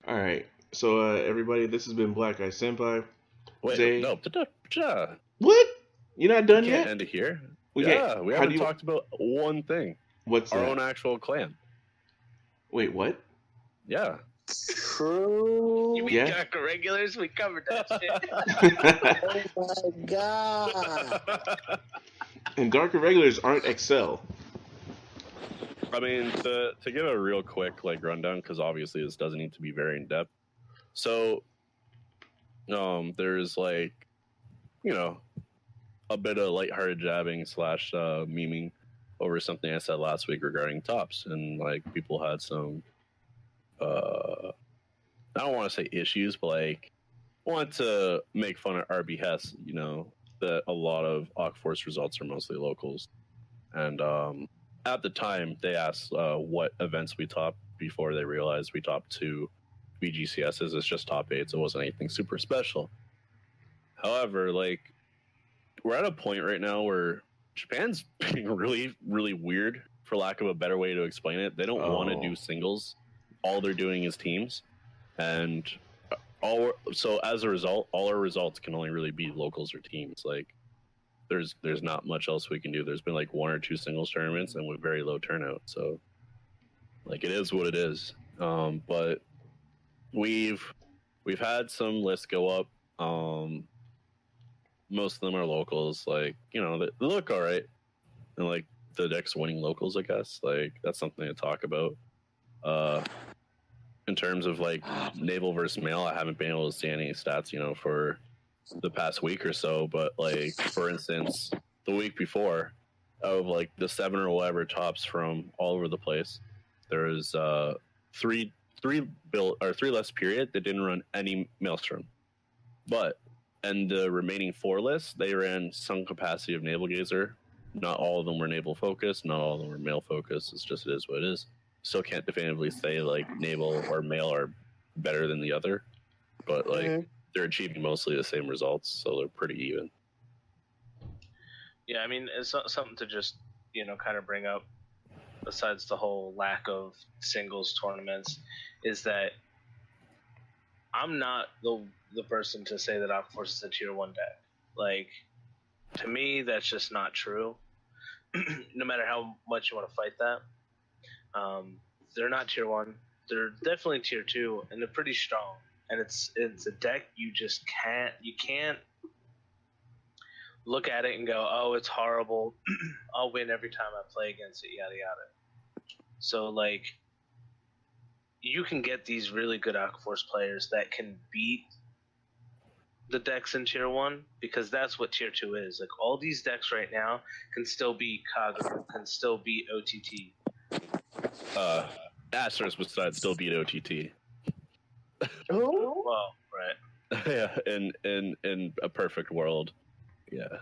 All right. So, everybody, this has been Black Eye Senpai. Wait, Zay, no, yeah, what? You're not we done can't yet? end it here. We can't. Yeah, we How do haven't you? talked about one thing. What's Our that? own actual clan. Wait, what? Yeah. True. You mean Yeah. Dark Irregulars? We covered that shit. Oh my god. And Dark Irregulars aren't Excel. I mean, to give a real quick rundown, because obviously this doesn't need to be very in depth. So, there's a bit of lighthearted jabbing slash memeing over something I said last week regarding tops, and people had some I don't want to say issues, but want to make fun at our behest, that a lot of Force results are mostly locals. And at the time, they asked what events we topped before they realized we topped two BGCSs. It's just top 8s. It wasn't anything super special. However, we're at a point right now where Japan's being really, really weird, for lack of a better way to explain it. They don't want to do singles. All they're doing is teams. And so as a result, all our results can only really be locals or teams. There's not much else we can do. There's been one or two singles tournaments and with very low turnout. So it is what it is. But we've had some lists go up. Most of them are locals. They look all right, and the deck's winning locals. I guess that's something to talk about. In terms of naval versus male, I haven't been able to see any stats, for the past week or so. But for instance, the week before, of the 7 or whatever tops from all over the place, there was three less period that didn't run any Maelstrom. But and the remaining 4 lists, they ran some capacity of Naval Gazer. Not all of them were naval focused. Not all of them were male focused. It's just, it is what it is. Still can't definitively say naval or male are better than the other, but they're achieving mostly the same results, so they're pretty even. Yeah, I mean, it's something to just kind of bring up. Besides the whole lack of singles tournaments, is that I'm not the person to say that Aquaforce is a tier 1 deck. To me, that's just not true. No matter how much you want to fight that. They're not tier 1. They're definitely tier 2, and they're pretty strong. And it's a deck you can't look at it and go, oh, it's horrible. I'll win every time I play against it, yada yada. So you can get these really good Aquaforce players that can beat the decks in tier 1, because that's what tier 2 is. All these decks right now can still beat Kagura, can still beat OTT. Asterisk besides still beat OTT. Who? Well, right. Yeah, in a perfect world, yeah.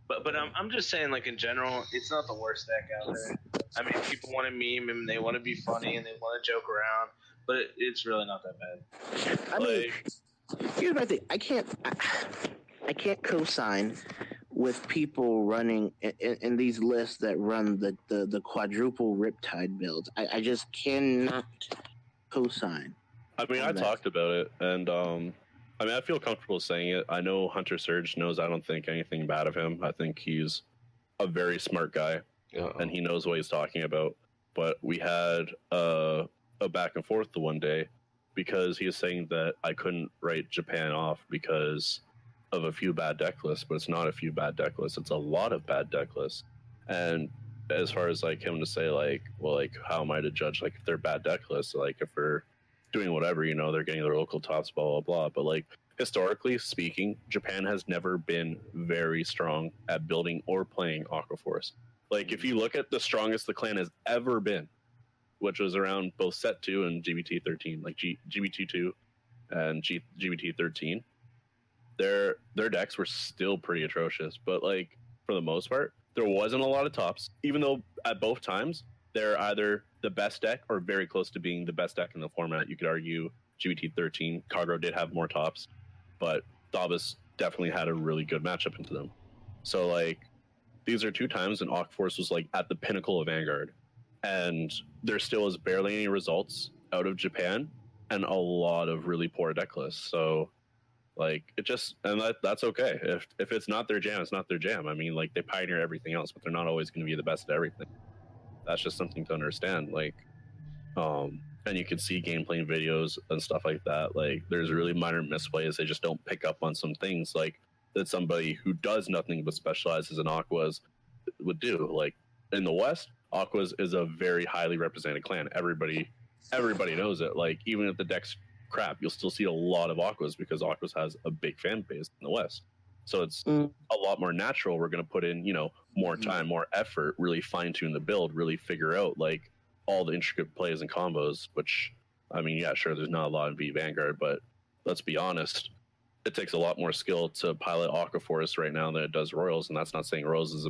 But I'm just saying, in general, it's not the worst deck out there. I mean, people want to meme and they want to be funny and they want to joke around, but it's really not that bad. I mean, here's my thing. I can't co-sign with people running in these lists that run the quadruple Riptide builds. I just cannot co-sign. I mean, I talked about it, and I feel comfortable saying it. I know Hunter Surge knows I don't think anything bad of him. I think he's a very smart guy, and he knows what he's talking about. But we had a back and forth the one day because he was saying that I couldn't write Japan off because of a few bad deck lists, but it's not a few bad deck lists. It's a lot of bad deck lists. And as far as him to say how am I to judge if they're bad deck lists? If we're doing whatever, they're getting their local tops, blah, blah, blah. But historically speaking, Japan has never been very strong at building or playing Aquaforce. If you look at the strongest the clan has ever been, which was around both Set 2 and GBT 13, GBT 2 and GBT 13, their decks were still pretty atrocious. But for the most part, there wasn't a lot of tops, even though at both times they're either the best deck or very close to being the best deck in the format. You could argue GBT 13, Kagro did have more tops, but Davos definitely had a really good matchup into them. So these are 2 times when Aquaforce was at the pinnacle of Vanguard, and there still is barely any results out of Japan. and a lot of really poor deck lists. So like that's okay. If it's not their jam, it's not their jam. I mean, like they pioneer everything else, but they're not always going to be the best at everything. That's just something to understand. Like, and you can see gameplay videos and stuff like that. Like there's really minor misplays. They just don't pick up on some things like that somebody who does nothing but specializes in Aquas would do. Like in the West, Aquas is a very highly represented clan. Everybody knows it. Like even if the deck's crap, you'll still see a lot of Aquas because Aquas has a big fan base in the West. So it's a lot more natural. We're going to put in, more time, more effort, really fine tune the build, really figure out like all the intricate plays and combos, which, I mean, yeah, sure, there's not a lot in V Vanguard, but let's be honest, it takes a lot more skill to pilot Aqua Force right now than it does Royals, and that's not saying Royals is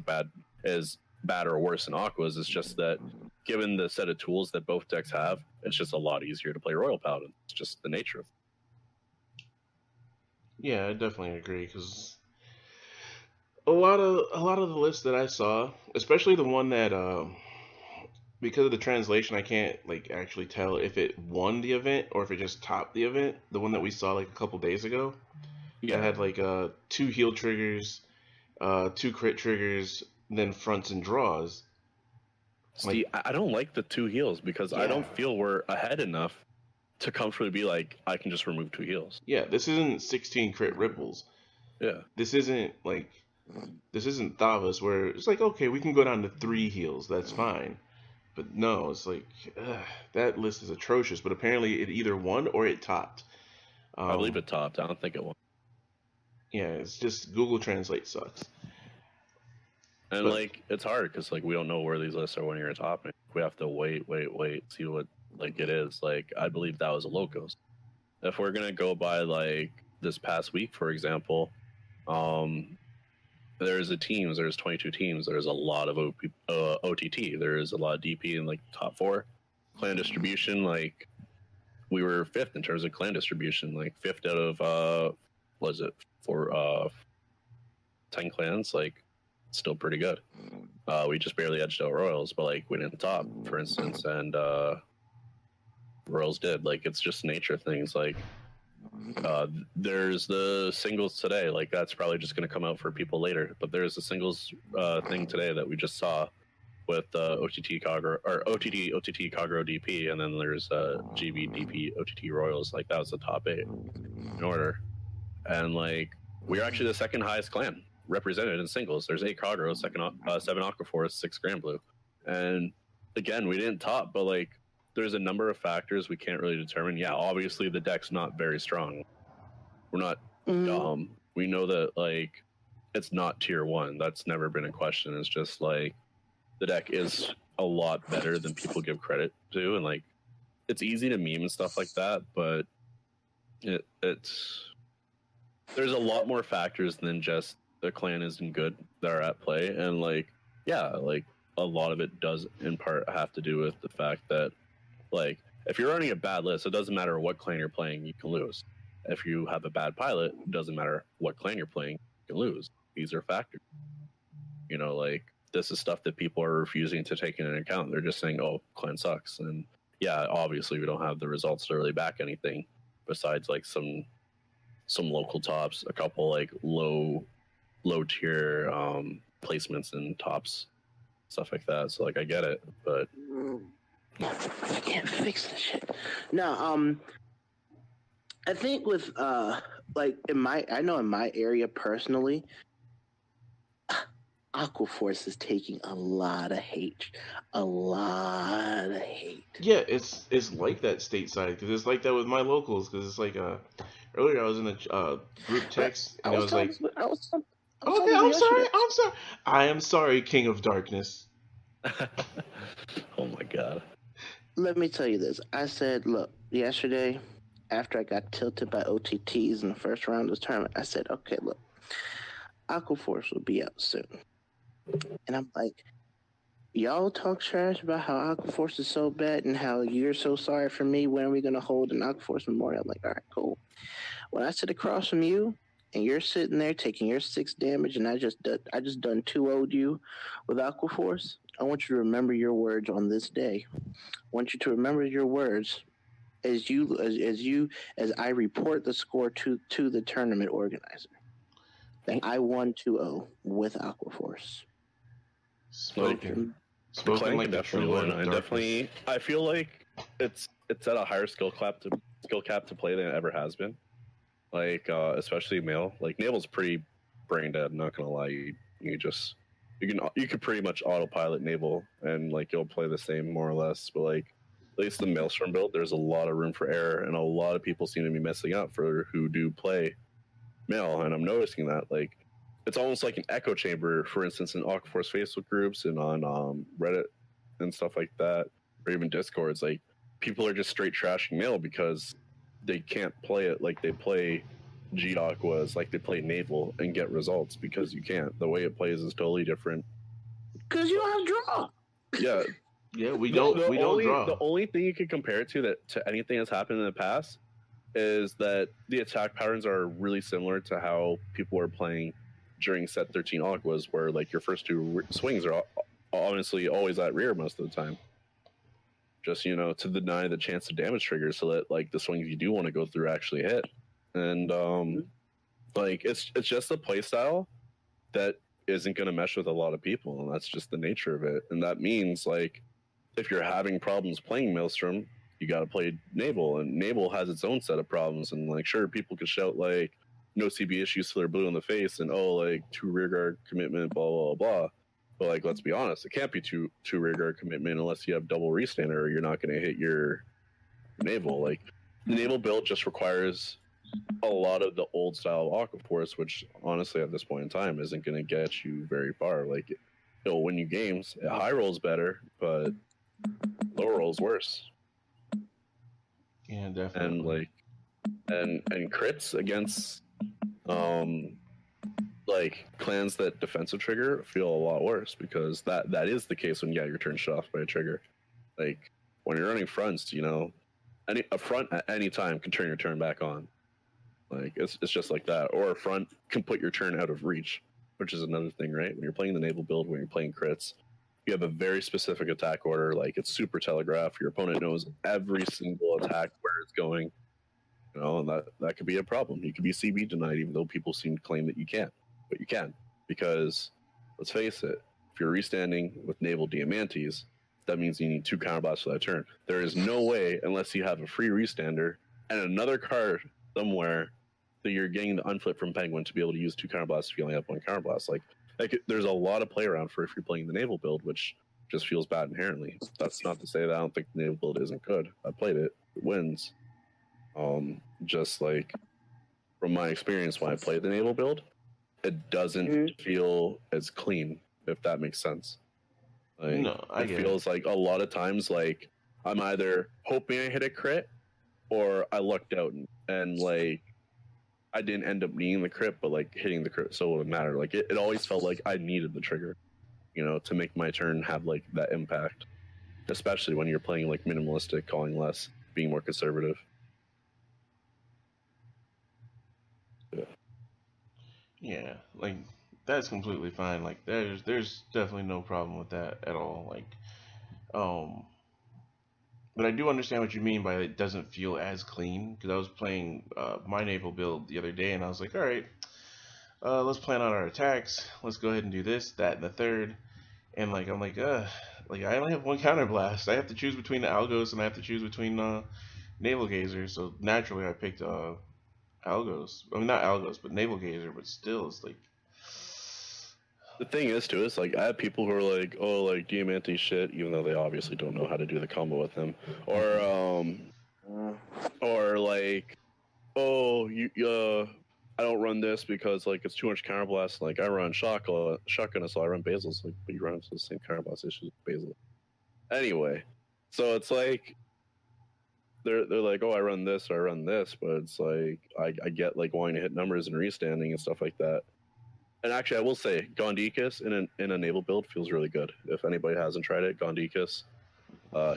bad or worse than Aquas. It's just that given the set of tools that both decks have, it's just a lot easier to play Royal Paladin. It's just the nature of it. Yeah, I definitely agree, because a lot of the lists that I saw, especially the one that because of the translation, I can't like actually tell if it won the event or if it just topped the event. The one that we saw like a couple days ago, that had like 2 heal triggers, 2 crit triggers, then fronts and draws. See, I don't like the 2 heals because I don't feel we're ahead enough to comfortably be like, I can just remove 2 heals. Yeah, this isn't 16 crit ripples. Yeah. This isn't Thavas where it's like, okay, we can go down to 3 heals, that's fine. But no, it's like, that list is atrocious. But apparently it either won or it topped. I believe it topped. I don't think it won. Yeah, it's just Google Translate sucks. And like, it's hard because like we don't know where these lists are when you're a top. We have to wait, see what like it is. Like, I believe that was a Locos. If we're gonna go by like this past week, for example, there's 22 teams. There's a lot of OTT. There's a lot of DP in like top 4. Clan distribution, like we were 5th in terms of clan distribution, like 5th out of 10 clans. Like still pretty good. We just barely edged out Royals, but like we didn't top, for instance, and Royals did. Like it's just nature of things. Like there's the singles today. Like that's probably just going to come out for people later. But there's a singles thing today that we just saw with OTT Kagero or OTT Kagero DP, and then there's GB DP OTT Royals. Like that was the top 8 in order, and like we're actually the 2nd highest clan represented in singles. There's 8 Kagero, 7 Aquaforce, 6 Grand Blue, and again we didn't top, but like there's a number of factors we can't really determine. Yeah, obviously the deck's not very strong. We're not dumb. We know that like it's not tier 1. That's never been a question. It's just like the deck is a lot better than people give credit to, and like it's easy to meme and stuff like that, but it's there's a lot more factors than just the clan isn't good that are at play. And like like a lot of it does in part have to do with the fact that like if you're running a bad list, it doesn't matter what clan you're playing, you can lose. If you have a bad pilot, it doesn't matter what clan you're playing, you can lose. These are factors. Like this is stuff that people are refusing to take into account. They're just saying, oh, clan sucks. And yeah, obviously we don't have the results to really back anything besides like some local tops, a couple like low tier placements in tops, stuff like that. So like I get it, but I can't fix this shit. No, I think with like in my area personally, Aquaforce is taking a lot of hate. Yeah, it's like that stateside, because it's like that with my locals, because it's like earlier I was in a group text and I was like, okay, I'm sorry. I am sorry, King of Darkness. Oh my god. Let me tell you this. I said, look, yesterday, after I got tilted by OTTs in the first round of this tournament, I said, okay, look, Aquaforce will be out soon. And I'm like, y'all talk trash about how Aquaforce is so bad and how you're so sorry for me. When are we going to hold an Aquaforce Memorial? I'm like, all right, cool. When I sit across from you and you're sitting there taking your 6 damage and I just done 2-0'd you with Aquaforce, I want you to remember your words on this day. I want you to remember your words as I report the score to the tournament organizer that I won 2-0 with Aquaforce. Spoken like the true definitely Lord win. of Darkness. I feel like it's at a higher skill cap to play than it ever has been. Like especially Male. Like Navel's pretty brain dead. I'm not gonna lie. You could pretty much autopilot Navel and like you'll play the same more or less. But like at least the Maelstrom build, there's a lot of room for error, and a lot of people seem to be messing up for who do play Male, and I'm noticing that like it's almost like an echo chamber, for instance, in Aquaforce Facebook groups and on Reddit and stuff like that, or even Discords. Like people are just straight trashing Male because they can't play it like they play G Aquas, like they play Naval and get results, because you can't. The way it plays is totally different. Because you don't have draw. Yeah. Yeah, we don't draw. The only thing you can compare it to anything that's happened in the past is that the attack patterns are really similar to how people were playing during set 13 Aquas, where like your first two swings are honestly always at rear most of the time. Just, to deny the chance of damage triggers so that like the swings you do want to go through actually hit. And like it's just a play style that isn't going to mesh with a lot of people, and that's just the nature of it. And that means like if you're having problems playing Maelstrom, you got to play Naval, and Naval has its own set of problems. And like, sure, people could shout like no CB issues till they're blue in the face, and like 2 rear guard commitment, blah blah blah. But like, let's be honest, it can't be two rear guard commitment unless you have double restander, or you're not going to hit your Naval. Like the Naval build just requires a lot of the old style Aquaforce, which honestly at this point in time isn't going to get you very far. Like it'll win you games. High roll's better, but low roll's worse. Yeah, definitely. And like and crits against like clans that defensive trigger feel a lot worse, because that is the case when you're turned shut off by a trigger. Like when you're running fronts, a front at any time can turn your turn back on. Like it's just like that. Or a front can put your turn out of reach, which is another thing, right? When you're playing the Naval build, when you're playing crits, you have a very specific attack order. Like it's super telegraphed. Your opponent knows every single attack where it's going. And that could be a problem. You could be CB denied, even though people seem to claim that you can't. But you can, because let's face it, if you're restanding with Naval Diamantes, that means you need 2 counterblasts for that turn. There is no way, unless you have a free restander and another card somewhere, that you're getting the unflip from Penguin to be able to use 2 counterblasts if you only have 1 counterblast. Like there's a lot of play around for if you're playing the Naval build, which just feels bad inherently. That's not to say that I don't think the Naval build isn't good. I played it. It wins. Just like from my experience when I play the Naval build, it doesn't feel as clean, if that makes sense. Like, no, it feels like a lot of times like I'm either hoping I hit a crit or I lucked out and like I didn't end up needing the crit, but like hitting the crit so it wouldn't matter. Like it always felt like I needed the trigger, to make my turn have like that impact, especially when you're playing like minimalistic, calling less, being more conservative. Yeah, like that's completely fine. Like there's definitely no problem with that at all. Like, but I do understand what you mean by it doesn't feel as clean, because I was playing my Naval build the other day, and I was like, all right, let's plan out our attacks. Let's go ahead and do this, that, and the third. And like I'm like I only have 1 counterblast. I have to choose between the Algos, and I have to choose between Naval Gazer. So naturally, I picked Algos. I mean, not Algos, but Naval Gazer. But still, it's like the thing is too. It's like I have people who are like, oh, like Diamante shit, even though they obviously don't know how to do the combo with him, or like, oh, I don't run this because like it's too much counterblast. Like I run shotgun, so I run Basil's. Like, but you run the same counterblast issues with Basil. Anyway, so it's like they're like, oh, I run this or I run this, but it's like I get like wanting to hit numbers and restanding and stuff like that. And actually, I will say, Gondikas in a Naval build feels really good. If anybody hasn't tried it, Gondikas,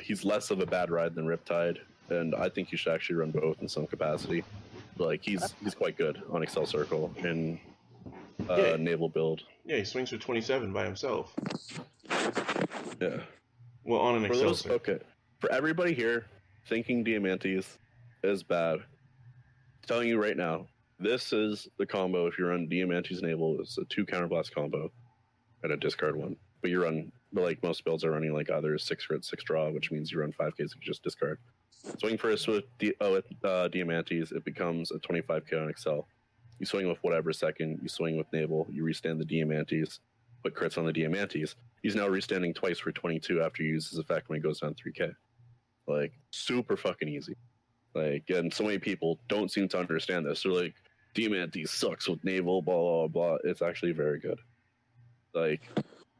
he's less of a bad ride than Riptide, and I think you should actually run both in some capacity. But, like he's quite good on Excel Circle in Naval build. Yeah, he swings for 27 by himself. Yeah. Well, on an Excel Circle. Okay. For everybody here, thinking Diamantes is bad. Telling you right now, this is the combo. If you run Diamantes Naval, it's a 2 counterblast combo and a discard 1. But you run, like most builds are running like either 6 crit, 6 draw, which means you run 5 Ks and you just discard. Swing first with Diamantes, it becomes a 25k on Excel. You swing with whatever second, you swing with Naval, you restand the Diamantes, put crits on the Diamantes. He's now restanding twice for 22 after you use his effect when he goes down 3k. Like, super fucking easy. Like, and so many people don't seem to understand this. They're like, Diamantes sucks with Naval, blah, blah, blah. It's actually very good. Like,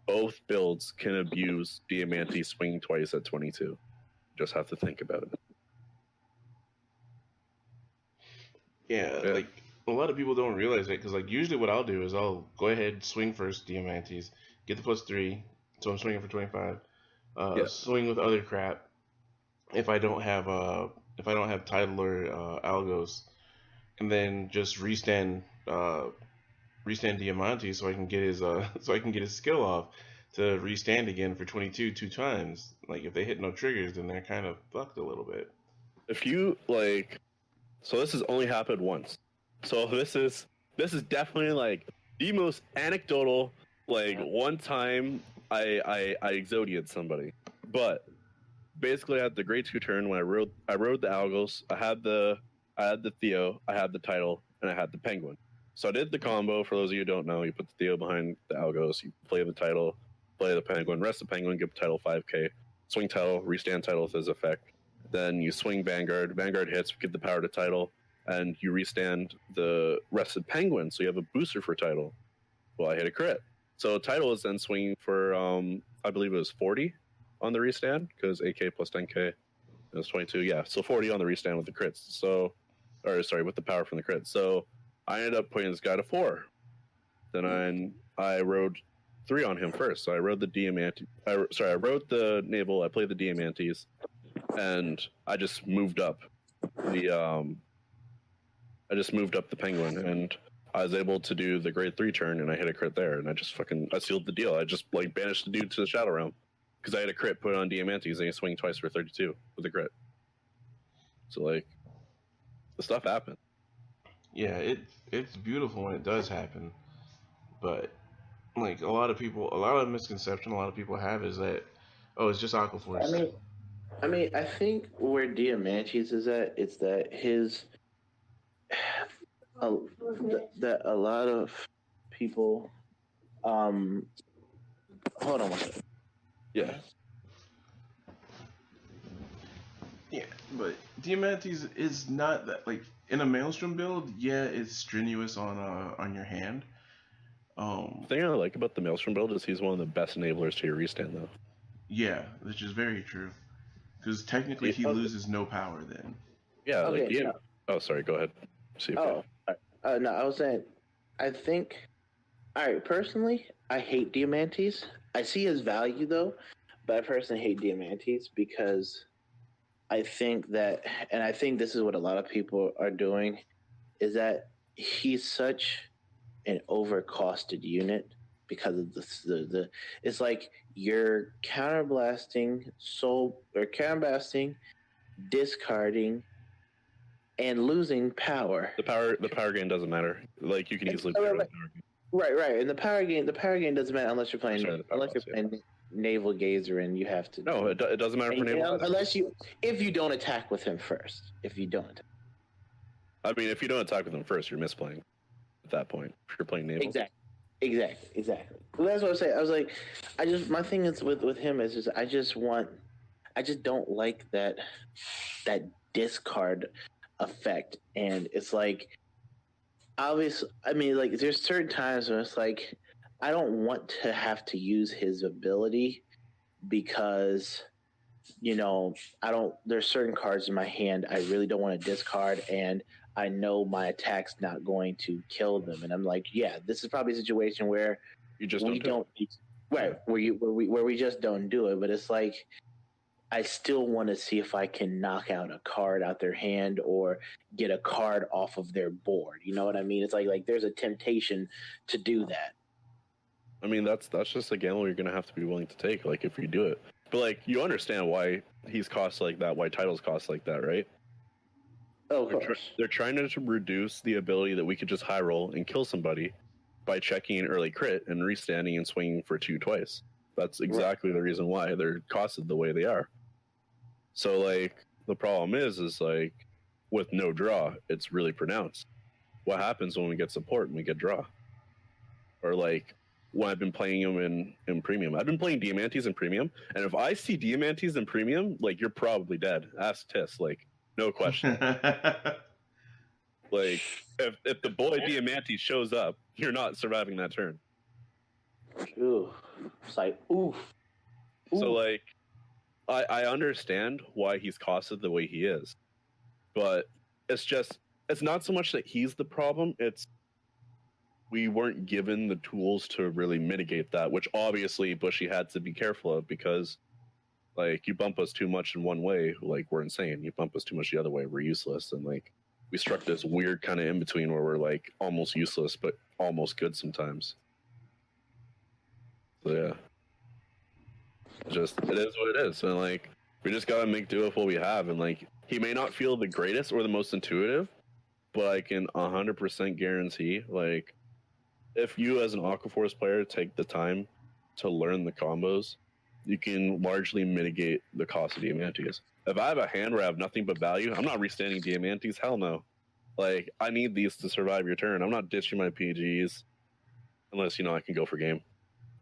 both builds can abuse Diamantes swinging twice at 22. Just have to think about it. Yeah, like, a lot of people don't realize it, because, like, usually what I'll do is I'll go ahead, swing first Diamantes, get the +3, so I'm swinging for 25, swing with other crap. If I don't have Tidal or Algos, and then just restand Diamantes so I can get his skill off to restand again for 22 2 times. Like, if they hit no triggers, then they're kind of fucked a little bit. If you like, so this has only happened once. So this is definitely like the most anecdotal, like, one time I exodiated somebody. But basically, I had the grade 2 turn when I rode the Algos. I had the Theo, I had the Tidal, and I had the Penguin. So I did the combo. For those of you who don't know, you put the Theo behind the Algos, you play the Tidal, play the Penguin, rest the Penguin, give the Tidal 5k, swing Tidal, restand Tidal with his effect. Then you swing Vanguard. Vanguard hits, give the power to Tidal, and you restand the rested Penguin, so you have a booster for Tidal. Well, I hit a crit. So Tidal is then swinging for, I believe it was 40 on the restand, because 8k plus 10k, it was 22. Yeah, so 40 on the restand with the crits. So, with the power from the crit. So I ended up putting this guy to 4. Then I rode 3 on him first. So I rode the Diamantes. I rode the Naval. I played the Diamantes, and I just moved up the Penguin, and I was able to do the grade 3 turn, and I hit a crit there, and I sealed the deal. I just, like, banished the dude to the Shadow Realm because I had a crit put on Diamantes, and he swing twice for 32 with a crit. So, like, the stuff happened. Yeah, it's beautiful when it does happen, but, like, a lot of misconception a lot of people have is that, oh, it's just Aquaforce. I mean, I think where Diamantes is at, it's that that a lot of people, hold on one second. Yeah. Yeah, but Diamantes is not that, like, in a Maelstrom build, yeah, it's strenuous on your hand. The thing I like about the Maelstrom build is he's one of the best enablers to your restand, though. Yeah, which is very true. Because technically he loses no power then. Yeah, okay, like Oh, sorry, go ahead. No, I was saying, I think, alright, personally, I hate Diamantes. I see his value, though, but I personally hate Diamantes because I think that, and I think this is what a lot of people are doing, is that he's such an overcosted unit because of the it's like you're counterblasting, discarding, and losing power. The power gain doesn't matter. Like, you can easily play right. Right. And the power gain doesn't matter unless you're playing Naval Gazer, and you have to. No, it doesn't matter for Naval. If you don't attack with him first. If you don't. I mean, if you don't attack with him first, you're misplaying. At that point, if you're playing Naval. Exactly. Well, that's what I was saying. I was like, my thing is with him is just I just don't like that discard effect, and it's like, obviously, I mean, like, there's certain times when it's like I don't want to have to use his ability because, there's certain cards in my hand I really don't want to discard, and I know my attack's not going to kill them, and I'm like, yeah, this is probably a situation where you just don't where we just don't do it. But it's like, I still want to see if I can knock out a card out their hand or get a card off of their board. You know what I mean? It's like there's a temptation to do that. I mean, that's just a gamble you're going to have to be willing to take. Like, if you do it, But like, you understand why he's cost like that, why titles cost like that, right? Oh, of course. They're trying to reduce the ability that we could just high roll and kill somebody by checking an early crit and restanding and swinging for 2 twice. That's exactly the reason why they're costed the way they are. So like, the problem is like, with no draw, it's really pronounced. What happens when we get support and we get draw? Or like, when I've been playing them in premium. I've been playing Diamantes in premium, and if I see Diamantes in premium, like, you're probably dead. Ask Tiss, like, no question. Like, if the boy Diamante shows up, you're not surviving that turn. Ooh, it's like, oof. So like, I understand why he's costed the way he is, but it's not so much that he's the problem, it's we weren't given the tools to really mitigate that, which obviously Bushy had to be careful of, because like, you bump us too much in one way, like, we're insane. You bump us too much the other way, we're useless. And like, we struck this weird kind of in between where we're like almost useless but almost good sometimes. So yeah, it is what it is. And like, we just gotta make do with what we have. And like, he may not feel the greatest or the most intuitive, but I can 100% guarantee, like, if you as an Aquaforce player take the time to learn the combos, you can largely mitigate the cost of Diamantes. If I have a hand where I have nothing but value, I'm not restanding Diamantes. Hell no. Like, I need these to survive your turn. I'm not ditching my PGs unless, I can go for game.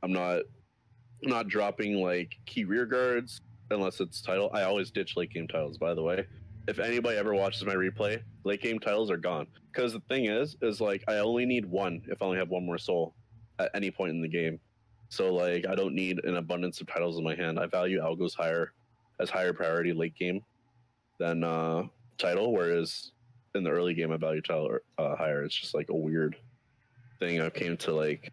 I'm not dropping like key rear guards unless it's title. I always ditch late game titles, by the way. If anybody ever watches my replay, late game titles are gone. Because the thing is like, I only need one if I only have one more soul at any point in the game. So like, I don't need an abundance of titles in my hand. I value Algos as higher priority late game than title, whereas in the early game I value title higher. It's just like a weird thing I came to like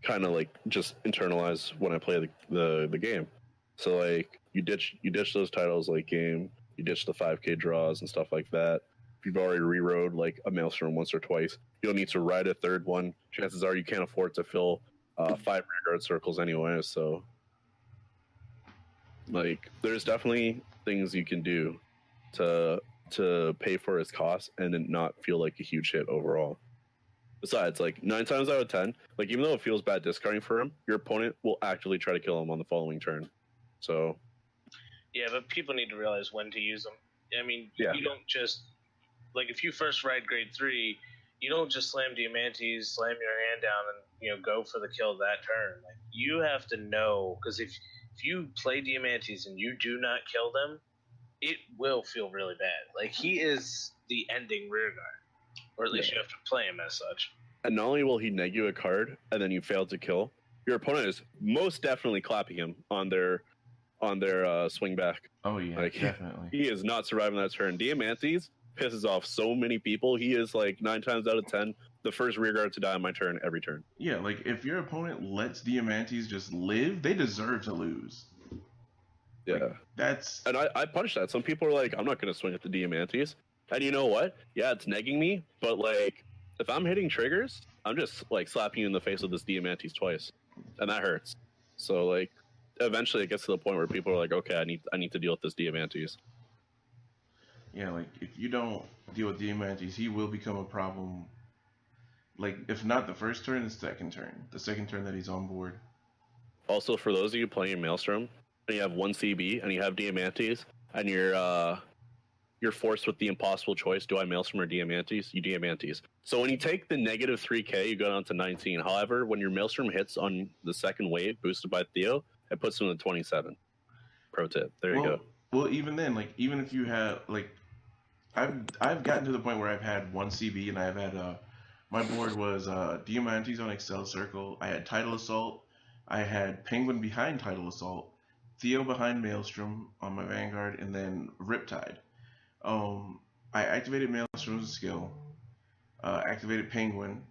kind of like just internalize when I play the game. So like, you ditch those titles late game, you ditch the 5k draws and stuff like that. If you've already reroad like a Maelstrom once or twice, you don't need to ride a third one. Chances are you can't afford to fill 5 rear guard circles anyway. So like, there's definitely things you can do to pay for his costs and then not feel like a huge hit overall. Besides, like, 9 times out of 10, like, even though it feels bad discarding for him, your opponent will actually try to kill him on the following turn. So yeah, but people need to realize when to use them. I mean, you don't just, like, if you first ride grade 3, you don't just slam Diamantes, slam your hand down, and go for the kill that turn. Like, you have to know, because if you play Diamantes and you do not kill them, it will feel really bad. Like, he is the ending rear guard, or at least you have to play him as such. And not only will he neg you a card and then you fail to kill, your opponent is most definitely clapping him on their swing back. Oh yeah, like, definitely. He is not surviving that turn. Diamantes pisses off so many people. He is like 9 times out of 10 the first rear guard to die on my turn every turn. Yeah, like, if your opponent lets Diamantes just live, they deserve to lose. Yeah, like, that's and I punish that. Some people are like, I'm not going to swing at the Diamantes, and you know what? Yeah, it's negging me, but like, if I'm hitting triggers, I'm just like slapping you in the face with this Diamantes twice, and that hurts. So like, eventually it gets to the point where people are like, okay, I need to deal with this Diamantes. Yeah, like, if you don't deal with Diamantes, he will become a problem. Like, if not the first turn, the second turn that he's on board. Also, for those of you playing Maelstrom, and you have 1 CB and you have Diamantes, and you're forced with the impossible choice: do I Maelstrom or Diamantes? You Diamantes. So when you take the negative 3k, you go down to 19. However, when your Maelstrom hits on the second wave, boosted by Theo, it puts him to 27. Pro tip. There you go. Well, even then, like, even if you have, like, I've gotten to the point where I've had 1 CB and I've had my board was Diamantes on Excel Circle. I had Tidal Assault. I had Penguin behind Tidal Assault, Theo behind Maelstrom on my Vanguard, and then Riptide. I activated Maelstrom's skill, activated Penguin,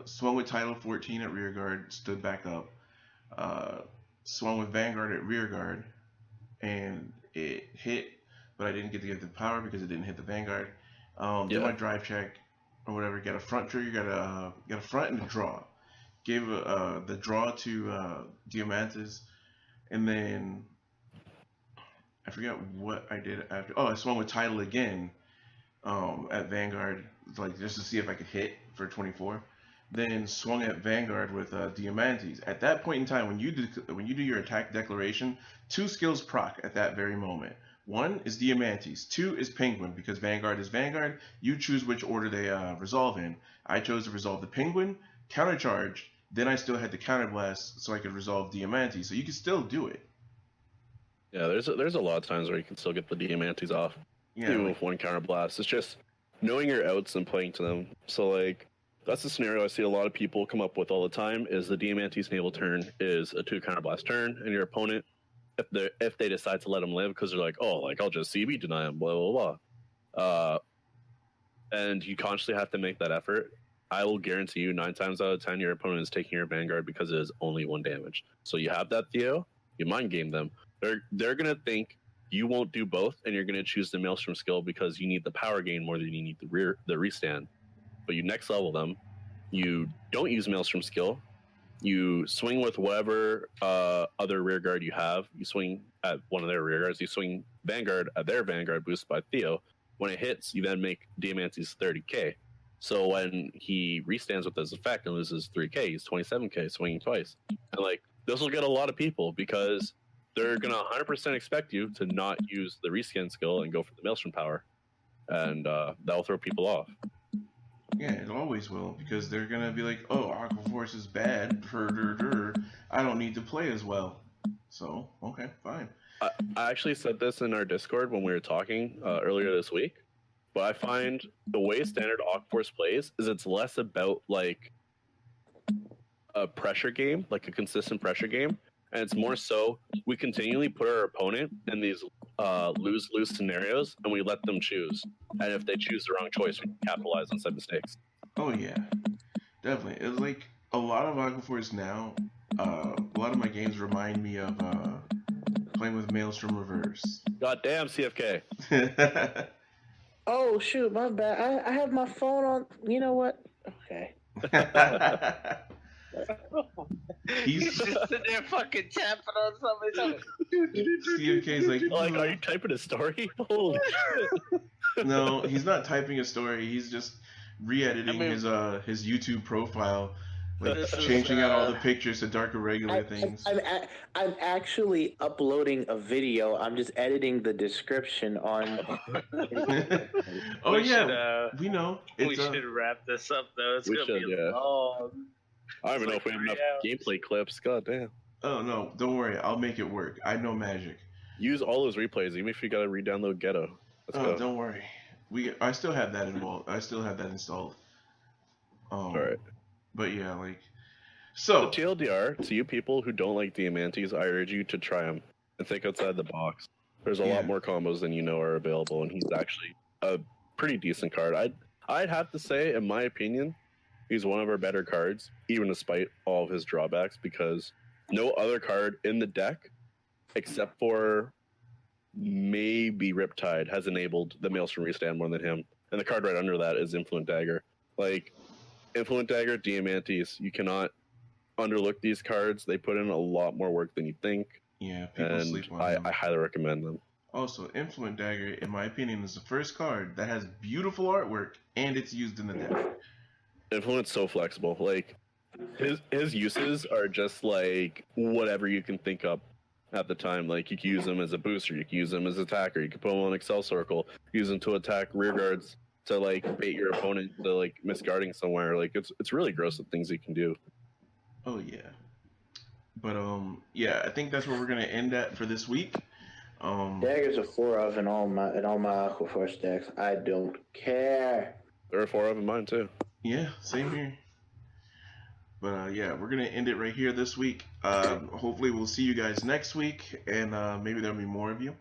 swung with Tidal 14 at rear guard, stood back up, swung with Vanguard at rear guard, and it hit, but I didn't get to get the power because it didn't hit the Vanguard. Did my drive check or whatever, got a front trigger, got a front and a draw. Gave the draw to Diamantes, and then I forget what I did after. Oh, I swung with Tidal again at Vanguard, like just to see if I could hit for 24. Then swung at Vanguard with Diamantes. At that point in time, when you do your attack declaration, 2 skills proc at that very moment. 1 is Diamantes, 2 is Penguin, because Vanguard is Vanguard. You choose which order they resolve in. I chose to resolve the Penguin, countercharge, then I still had the counterblast so I could resolve Diamantes. So you can still do it. Yeah, there's a lot of times where you can still get the Diamantes off, even with 1 counterblast. It's just knowing your outs and playing to them. So like, that's the scenario I see a lot of people come up with all the time, is the Diamantes Naval turn is a 2 counterblast turn, and your opponent, if they decide to let them live, because they're like, oh, like, I'll just CB deny them, blah, blah, blah. And you constantly have to make that effort. I will guarantee you 9 times out of 10, your opponent is taking your Vanguard because it is only 1 damage. So you have that Theo, you mind game them. They're going to think you won't do both, and you're going to choose the Maelstrom skill because you need the power gain more than you need the restand. But you next level them, you don't use Maelstrom skill, you swing with whatever other rear guard you have, you swing at one of their rear guards, you swing Vanguard at their Vanguard boosted by Theo. When it hits, you then make Diamantes 30k. So when he restands with his effect and loses 3k, he's 27k, swinging twice. And like, this will get a lot of people because they're going to 100% expect you to not use the rescan skill and go for the Maelstrom power. And that'll throw people off. Yeah, it always will, because they're gonna be like, "Oh, Aqua Force is bad. I don't need to play as well." So, okay, fine. I actually said this in our Discord when we were talking earlier this week, but I find the way standard Aqua Force plays is it's less about like a pressure game, like a consistent pressure game, and it's more so we continually put our opponent in these lose-lose scenarios, and we let them choose. And if they choose the wrong choice, we capitalize on said mistakes. Oh yeah, definitely. It's like a lot of Aqua Force now. A lot of my games remind me of playing with Maelstrom Reverse. Goddamn CFK. Oh shoot, my bad. I have my phone on. You know what? Okay. He's just sitting there fucking tapping on something. CFK's like, are you typing a story? Holy shit. No, he's not typing a story. He's just re-editing his YouTube profile, like changing out all the pictures to darker regular things. I'm actually uploading a video. I'm just editing the description on. Oh yeah, we know. We should wrap this up though. It's gonna be long. I don't even know if we have enough gameplay clips. God damn. Oh no, don't worry. I'll make it work. I know magic. Use all those replays, even if you gotta re-download Ghetto. Let's go. Don't worry. I still have that involved. I still have that installed. All right. But yeah, like, so TLDR, to you people who don't like Diamantes, I urge you to try them and think outside the box. There's a lot more combos than you know are available, and he's actually a pretty decent card. I'd have to say, in my opinion, he's one of our better cards, even despite all of his drawbacks, because no other card in the deck, except for maybe Riptide, has enabled the Maelstrom restand more than him. And the card right under that is Influent Dagger. Like, Influent Dagger, Diamantes, you cannot underlook these cards. They put in a lot more work than you think. Yeah, people sleep on them. I highly recommend them. Also, Influent Dagger, in my opinion, is the first card that has beautiful artwork and it's used in the deck. Influent's so flexible. Like, his uses are just like whatever you can think up at the time. Like, you can use him as a booster, you can use him as an attacker, you can put him on Excel Circle, use him to attack rear guards, to like bait your opponent to like misguarding somewhere. Like, it's really gross the things he can do. Oh yeah. But yeah, I think that's where we're gonna end at for this week. Daggers are 4 of in all my Aqua Force decks. I don't care. There are 4 of in mine too. Yeah, same here. But yeah, we're gonna end it right here this week. Hopefully we'll see you guys next week, and maybe there'll be more of you.